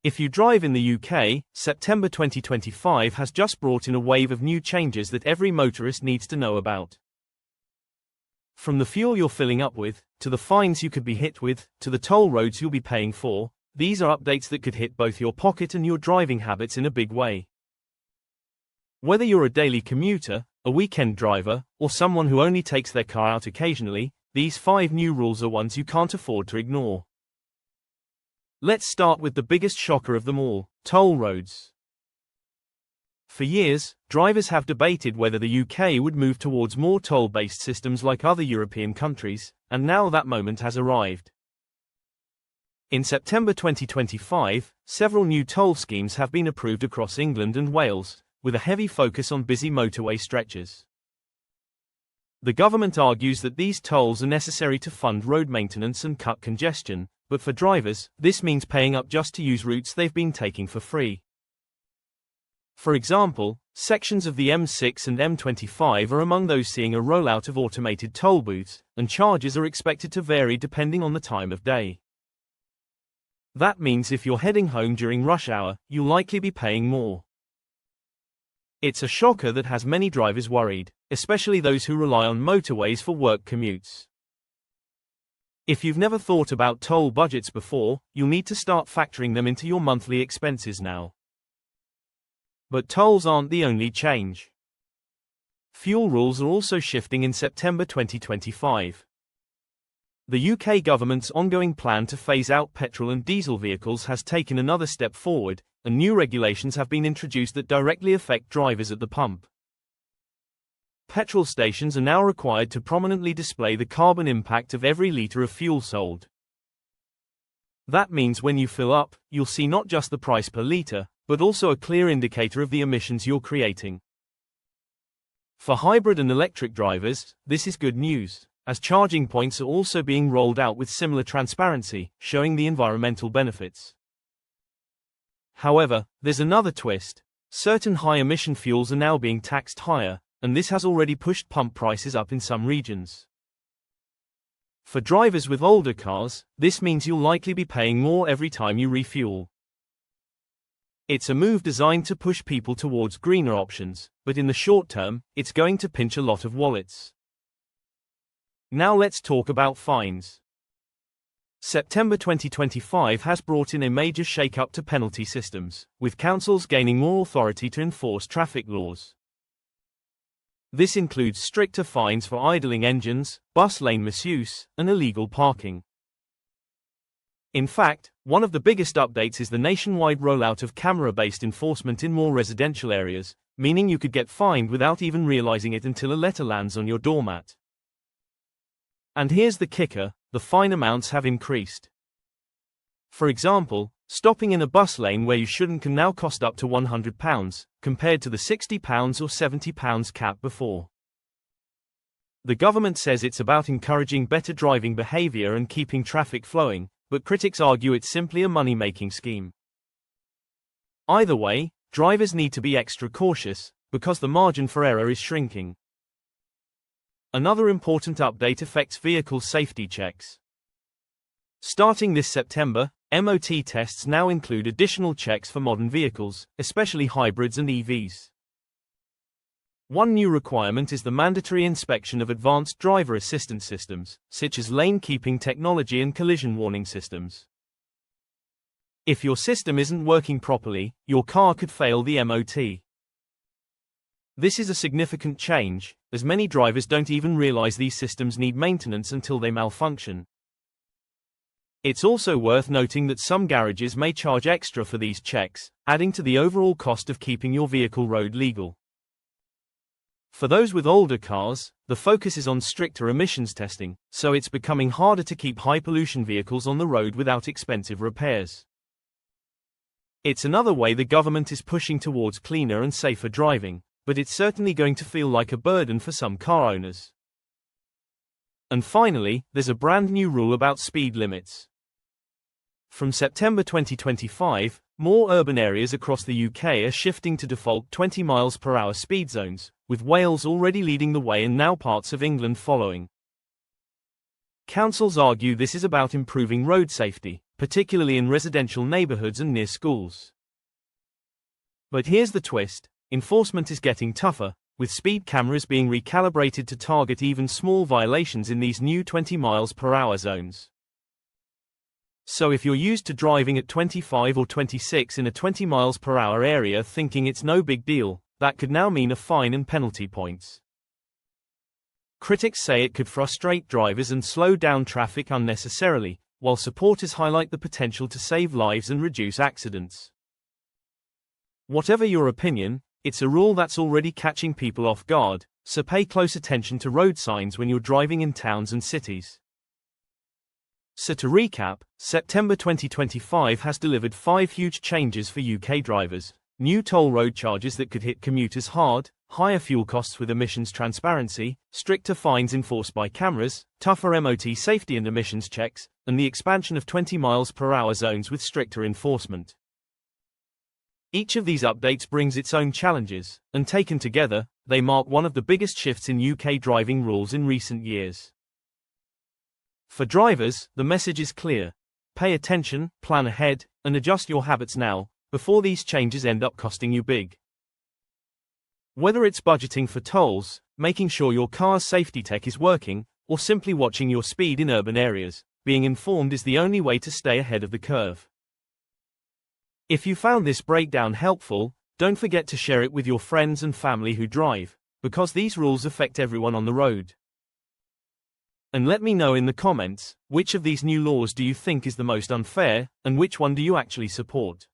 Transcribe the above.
If you drive in the UK, September 2025 has just brought in a wave of new changes that every motorist needs to know about. From the fuel you're filling up with, to the fines you could be hit with, to the toll roads you'll be paying for, these are updates that could hit both your pocket and your driving habits in a big way. Whether you're a daily commuter, a weekend driver, or someone who only takes their car out occasionally, these 5 new rules are ones you can't afford to ignore. Let's start with the biggest shocker of them all: toll roads. For years, drivers have debated whether the UK would move towards more toll-based systems like other European countries, and now that moment has arrived. In September 2025, several new toll schemes have been approved across England and Wales, with a heavy focus on busy motorway stretches. The government argues that these tolls are necessary to fund road maintenance and cut congestion, but for drivers, this means paying up just to use routes they've been taking for free. For example, sections of the M6 and M25 are among those seeing a rollout of automated toll booths, and charges are expected to vary depending on the time of day. That means if you're heading home during rush hour, you'll likely be paying more. It's a shocker that has many drivers worried, especially those who rely on motorways for work commutes. If you've never thought about toll budgets before, you'll need to start factoring them into your monthly expenses now. But tolls aren't the only change. Fuel rules are also shifting in September 2025. The UK government's ongoing plan to phase out petrol and diesel vehicles has taken another step forward, and new regulations have been introduced that directly affect drivers at the pump. Petrol stations are now required to prominently display the carbon impact of every litre of fuel sold. That means when you fill up, you'll see not just the price per litre, but also a clear indicator of the emissions you're creating. For hybrid and electric drivers, this is good news, as charging points are also being rolled out with similar transparency, showing the environmental benefits. However, there's another twist. Certain high-emission fuels are now being taxed higher, and this has already pushed pump prices up in some regions. For drivers with older cars, this means you'll likely be paying more every time you refuel. It's a move designed to push people towards greener options, but in the short term, it's going to pinch a lot of wallets. Now let's talk about fines. September 2025 has brought in a major shake-up to penalty systems, with councils gaining more authority to enforce traffic laws. This includes stricter fines for idling engines, bus lane misuse, and illegal parking. In fact, one of the biggest updates is the nationwide rollout of camera-based enforcement in more residential areas, meaning you could get fined without even realizing it until a letter lands on your doormat. And here's the kicker: the fine amounts have increased. For example, stopping in a bus lane where you shouldn't can now cost up to £100, compared to the £60 or £70 cap before. The government says it's about encouraging better driving behavior and keeping traffic flowing, but critics argue it's simply a money-making scheme. Either way, drivers need to be extra cautious, because the margin for error is shrinking. Another important update affects vehicle safety checks. Starting this September, MOT tests now include additional checks for modern vehicles, especially hybrids and EVs. One new requirement is the mandatory inspection of advanced driver assistance systems, such as lane-keeping technology and collision warning systems. If your system isn't working properly, your car could fail the MOT. This is a significant change, as many drivers don't even realize these systems need maintenance until they malfunction. It's also worth noting that some garages may charge extra for these checks, adding to the overall cost of keeping your vehicle road legal. For those with older cars, the focus is on stricter emissions testing, so it's becoming harder to keep high-pollution vehicles on the road without expensive repairs. It's another way the government is pushing towards cleaner and safer driving, but it's certainly going to feel like a burden for some car owners. And finally, there's a brand new rule about speed limits. From September 2025, more urban areas across the UK are shifting to default 20 miles per hour speed zones, with Wales already leading the way and now parts of England following. Councils argue this is about improving road safety, particularly in residential neighborhoods and near schools. But here's the twist: enforcement is getting tougher, with speed cameras being recalibrated to target even small violations in these new 20 miles per hour zones. So if you're used to driving at 25 or 26 in a 20 miles per hour area thinking it's no big deal, that could now mean a fine and penalty points. Critics say it could frustrate drivers and slow down traffic unnecessarily, while supporters highlight the potential to save lives and reduce accidents. Whatever your opinion, it's a rule that's already catching people off guard, so pay close attention to road signs when you're driving in towns and cities. So to recap, September 2025 has delivered 5 huge changes for UK drivers: new toll road charges that could hit commuters hard, higher fuel costs with emissions transparency, stricter fines enforced by cameras, tougher MOT safety and emissions checks, and the expansion of 20 miles per hour zones with stricter enforcement. Each of these updates brings its own challenges, and taken together, they mark one of the biggest shifts in UK driving rules in recent years. For drivers, the message is clear: pay attention, plan ahead, and adjust your habits now, before these changes end up costing you big. Whether it's budgeting for tolls, making sure your car's safety tech is working, or simply watching your speed in urban areas, being informed is the only way to stay ahead of the curve. If you found this breakdown helpful, don't forget to share it with your friends and family who drive, because these rules affect everyone on the road. And let me know in the comments, which of these new laws do you think is the most unfair, and which one do you actually support?